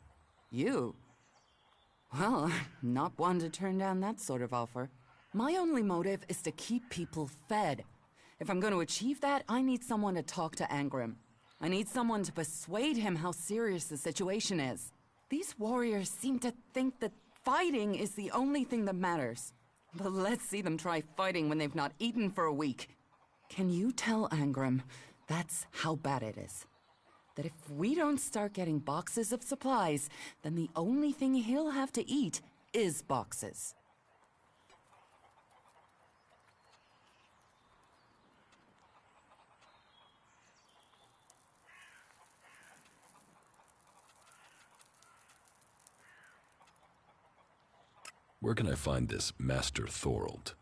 [SPEAKER 12] You? Well, I'm not one to turn down that sort of offer. My only motive is to keep people fed. If I'm going to achieve that, I need someone to talk to Angrim. I need someone to persuade him how serious the situation is. These warriors seem to think that fighting is the only thing that matters. But let's see them try fighting when they've not eaten for a week. Can you tell Angrim that's how bad it is? That if we don't start getting boxes of supplies, then the only thing he'll have to eat is boxes.
[SPEAKER 4] Where can I find this Master Thorald?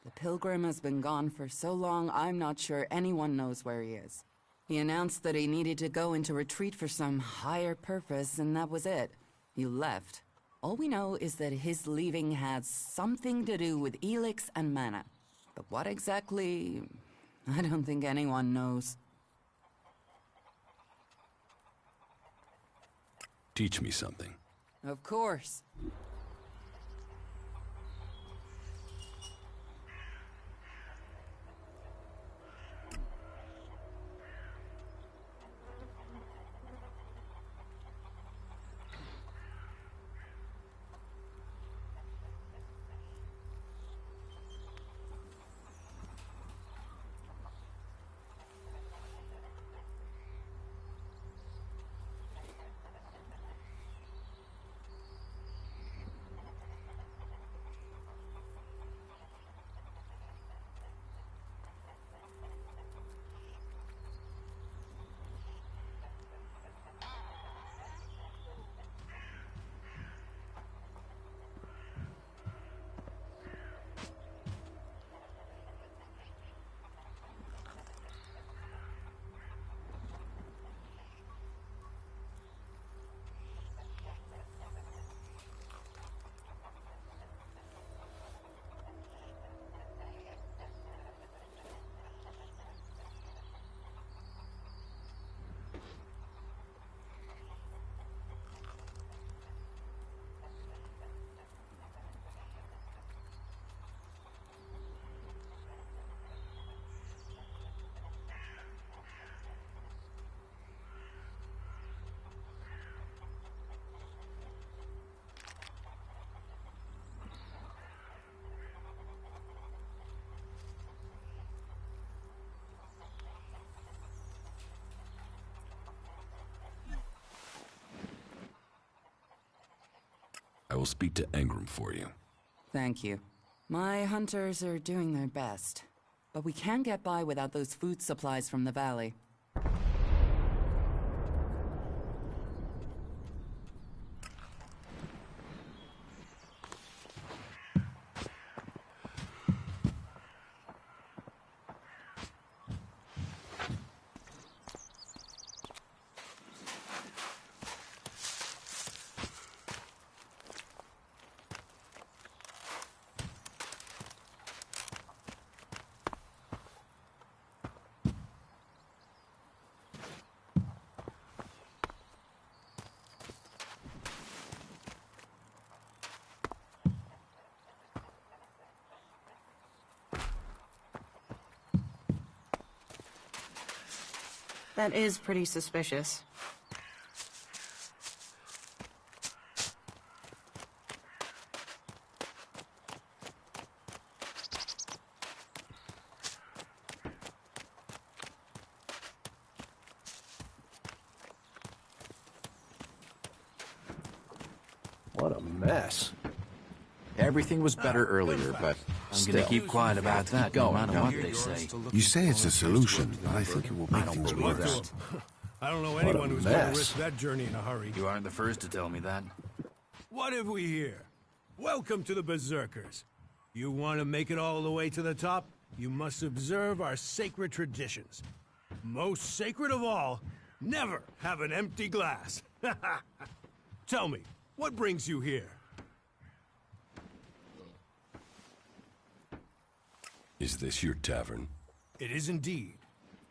[SPEAKER 12] The pilgrim has been gone for so long, I'm not sure anyone knows where he is. He announced that he needed to go into retreat for some higher purpose, and that was it. He left. All we know is that his leaving had something to do with Elex and mana. But what exactly, I don't think anyone knows.
[SPEAKER 4] Teach me something.
[SPEAKER 12] Of course.
[SPEAKER 4] I will speak to Angrim for you.
[SPEAKER 12] Thank you. My hunters are doing their best. But we can't get by without those food supplies from the valley.
[SPEAKER 10] That is pretty suspicious.
[SPEAKER 1] What a mess.
[SPEAKER 14] Everything was better earlier, but I'm gonna keep quiet about that no matter what they say.
[SPEAKER 15] You say it's a solution, but I think it will make things worse.
[SPEAKER 11] I don't know
[SPEAKER 3] What a
[SPEAKER 11] anyone who's going to
[SPEAKER 3] mess.
[SPEAKER 11] risk that journey in a hurry.
[SPEAKER 14] You aren't the first to tell me that.
[SPEAKER 11] What have we here? Welcome to the Berserkers. You want to make it all the way to the top? You must observe our sacred traditions. Most sacred of all, never have an empty glass. Tell me, what brings you here?
[SPEAKER 3] Is this your tavern?
[SPEAKER 11] It is indeed.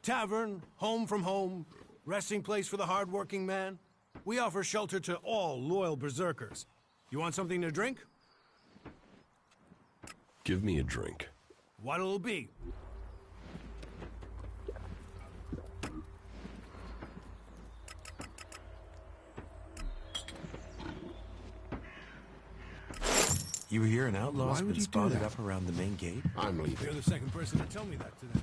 [SPEAKER 11] Tavern, home from home, resting place for the hard-working man. We offer shelter to all loyal berserkers. You want something to drink?
[SPEAKER 3] Give me a drink.
[SPEAKER 11] What'll it be?
[SPEAKER 15] You hear an outlaw's
[SPEAKER 1] Why would
[SPEAKER 15] been
[SPEAKER 1] you do
[SPEAKER 15] spotted
[SPEAKER 1] that?
[SPEAKER 15] up around the main gate?
[SPEAKER 1] I'm
[SPEAKER 11] You're
[SPEAKER 1] leaving.
[SPEAKER 11] the second person to tell me that today.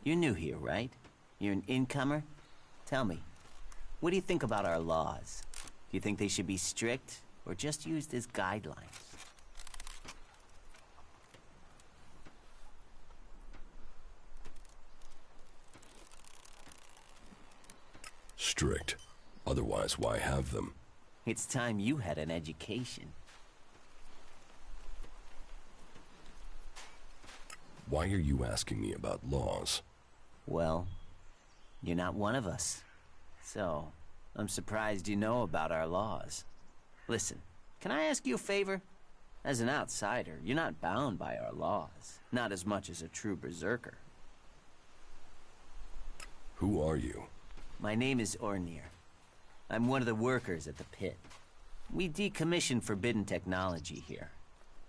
[SPEAKER 16] You're new here, right? You're an incomer? Tell me, what do you think about our laws? Do you think they should be strict, or just used as guidelines?
[SPEAKER 3] Strict. Otherwise, why have them?
[SPEAKER 16] It's time you had an education.
[SPEAKER 3] Why are you asking me about laws?
[SPEAKER 16] Well, you're not one of us. So, I'm surprised you know about our laws. Listen, can I ask you a favor? As an outsider, you're not bound by our laws. Not as much as a true berserker.
[SPEAKER 3] Who are you?
[SPEAKER 16] My name is Ornir. I'm one of the workers at the pit. We decommission forbidden technology here,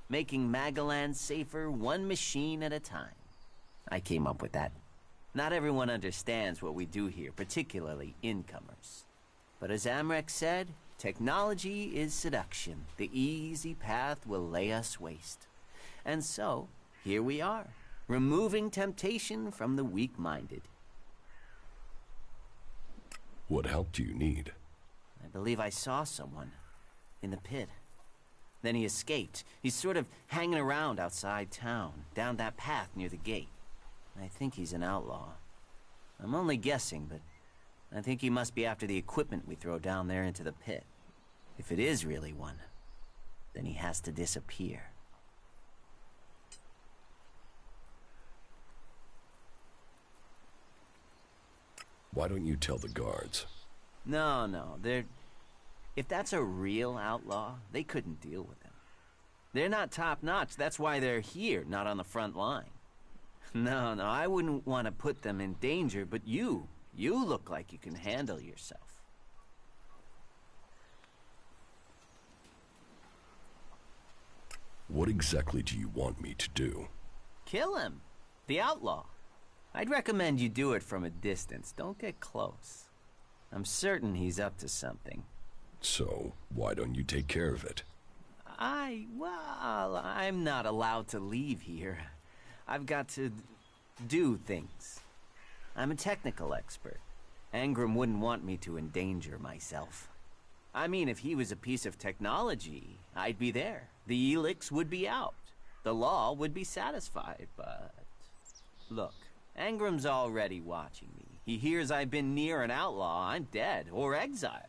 [SPEAKER 16] making Magalan safer one machine at a time. I came up with that. Not everyone understands what we do here, particularly incomers. But as Amrek said, technology is seduction. The easy path will lay us waste. And so, here we are, removing temptation from the weak-minded.
[SPEAKER 3] What help do you need?
[SPEAKER 16] I believe I saw someone in the pit. Then he escaped. He's sort of hanging around outside town, down that path near the gate. I think he's an outlaw. I'm only guessing, but I think he must be after the equipment we throw down there into the pit. If it is really one, then he has to disappear.
[SPEAKER 3] Why don't you tell the guards?
[SPEAKER 16] No, if that's a real outlaw, they couldn't deal with him. They're not top-notch, that's why they're here, not on the front line. No, I wouldn't want to put them in danger, but you look like you can handle yourself.
[SPEAKER 3] What exactly do you want me to do?
[SPEAKER 16] Kill him. The outlaw. I'd recommend you do it from a distance. Don't get close. I'm certain he's up to something.
[SPEAKER 3] So, why don't you take care of it?
[SPEAKER 16] Well, I'm not allowed to leave here. I've got to do things. I'm a technical expert. Angram wouldn't want me to endanger myself. I mean, if he was a piece of technology, I'd be there. The Elex would be out. The law would be satisfied, but... Look, Angram's already watching me. He hears I've been near an outlaw, I'm dead, or exiled.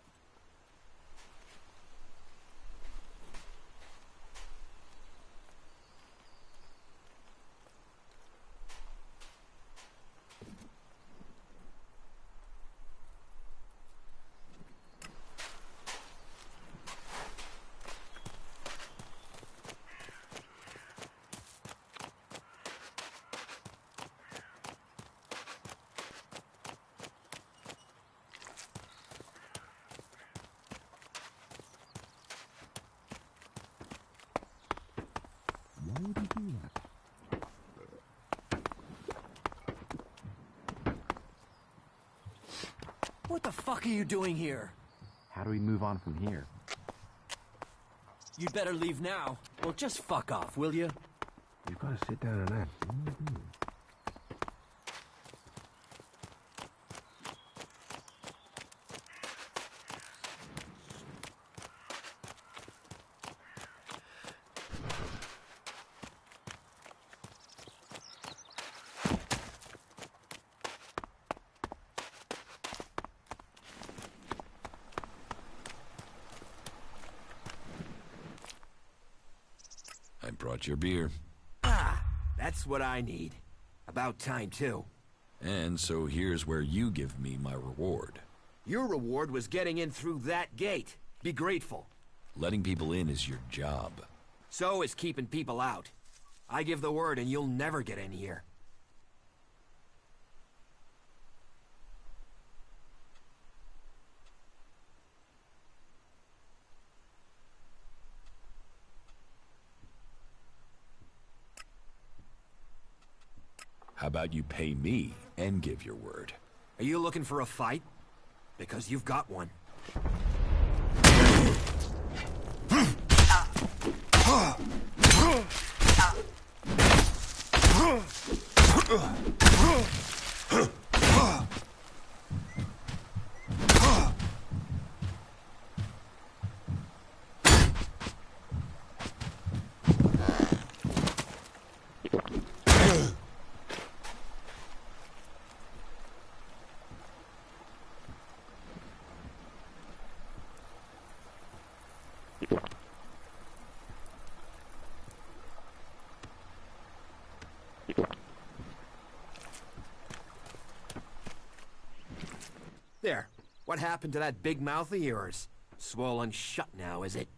[SPEAKER 17] would you do that?
[SPEAKER 9] What the fuck are you doing here?
[SPEAKER 17] How do we move on from here?
[SPEAKER 9] You'd better leave now. Well, just fuck off, will you?
[SPEAKER 17] You've got to sit down and act. What do you do?
[SPEAKER 5] I brought your beer.
[SPEAKER 9] Ah, that's what I need. About time, too.
[SPEAKER 5] And so here's where you give me my reward.
[SPEAKER 9] Your reward was getting in through that gate. Be grateful.
[SPEAKER 5] Letting people in is your job.
[SPEAKER 9] So is keeping people out. I give the word and you'll never get in here.
[SPEAKER 5] How about you pay me and give your word?
[SPEAKER 9] Are you looking for a fight? Because you've got one. There. What happened to that big mouth of yours? Swollen shut now, is it?